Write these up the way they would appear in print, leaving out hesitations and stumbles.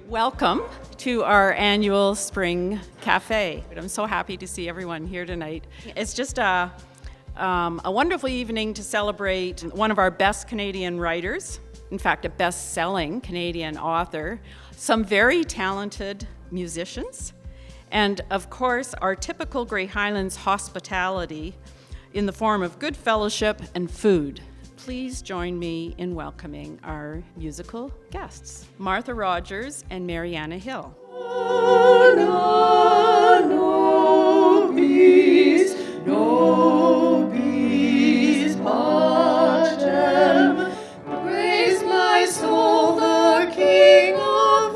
Welcome to our annual Spring Cafe. I'm so happy to see everyone here tonight. It's just a wonderful evening to celebrate one of our best Canadian writers, in fact, a best-selling Canadian author, some very talented musicians, and of course, our typical Grey Highlands hospitality in the form of good fellowship and food. Please join me in welcoming our musical guests, Martha Rogers and Mariana Hill. Praise my soul, the King of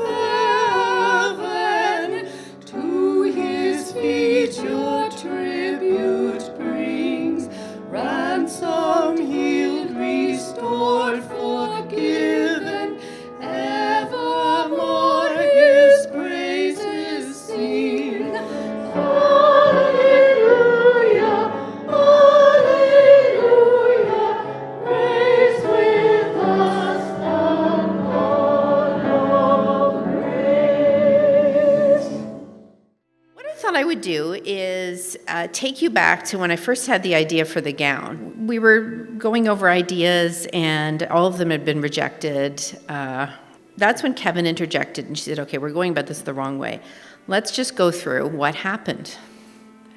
heaven. To his feet your tribute brings, ransom healed, restored, forgiven, evermore his praises sing. Hallelujah, hallelujah, praise with us the Lord of grace. What I thought I would do is take you back to when I first had the idea for the gown. We were going over ideas and all of them had been rejected. That's when Kevin interjected and she said, okay, we're going about this the wrong way. Let's just go through what happened.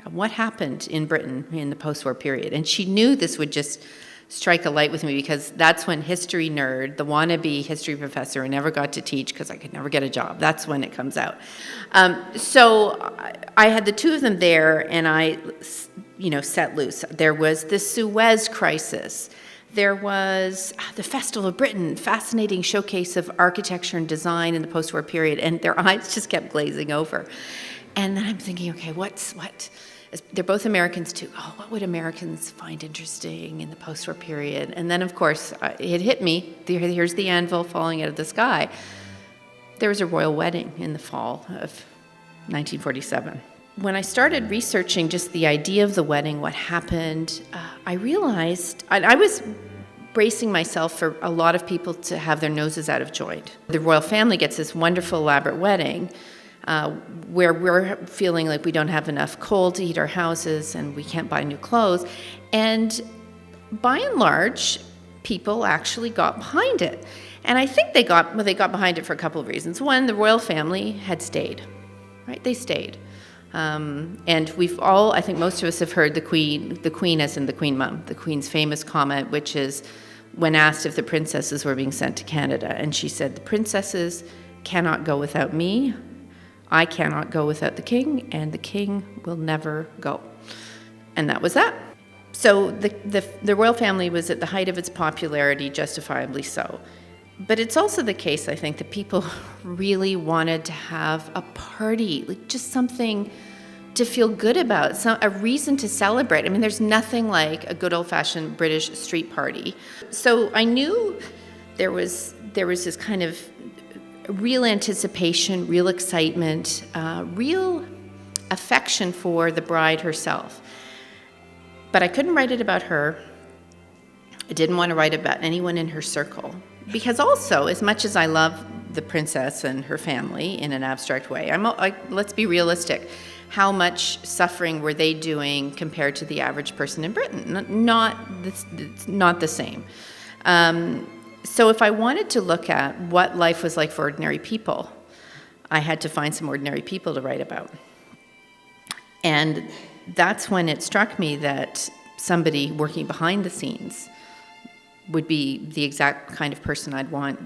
What happened in Britain in the post-war period? And she knew this would just strike a light with me because that's when history nerd, the wannabe history professor I never got to teach because I could never get a job, that's when it comes out. So I had the two of them there and I, set loose. There was the Suez Crisis. There was the Festival of Britain, fascinating showcase of architecture and design in the post-war period, and their eyes just kept glazing over. And then I'm thinking, okay, what? They're both Americans too. Oh, what would Americans find interesting in the post-war period? And then, of course, it hit me. Here's the anvil falling out of the sky. There was a royal wedding in the fall of 1947. When I started researching just the idea of the wedding, what happened, I realized I was bracing myself for a lot of people to have their noses out of joint. The royal family gets this wonderful, elaborate wedding where we're feeling like we don't have enough coal to heat our houses and we can't buy new clothes. And by and large, people actually got behind it. And I think they got behind it for a couple of reasons. One, the royal family had stayed, right? They stayed. And we've all, I think most of us have heard the Queen as in the Queen Mum, the Queen's famous comment, which is when asked if the princesses were being sent to Canada. And she said, the princesses cannot go without me. I cannot go without the king, and the king will never go. And that was that. So the royal family was at the height of its popularity, justifiably so. But it's also the case, I think, that people really wanted to have a party, like just something to feel good about, a reason to celebrate. I mean, there's nothing like a good old-fashioned British street party. So I knew there was this kind of real anticipation, real excitement, real affection for the bride herself. But I couldn't write it about her. I didn't want to write about anyone in her circle. Because also, as much as I love the princess and her family in an abstract way, let's be realistic. How much suffering were they doing compared to the average person in Britain? Not the same. So if I wanted to look at what life was like for ordinary people, I had to find some ordinary people to write about. And that's when it struck me that somebody working behind the scenes would be the exact kind of person I'd want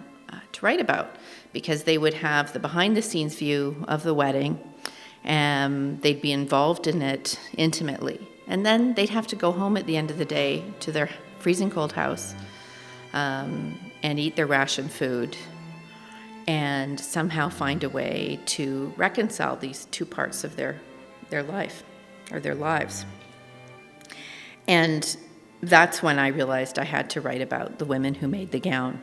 to write about, because they would have the behind-the-scenes view of the wedding, and they'd be involved in it intimately. And then they'd have to go home at the end of the day to their freezing cold house and eat their ration food and somehow find a way to reconcile these two parts of their life, or their lives. And that's when I realized I had to write about the women who made the gown.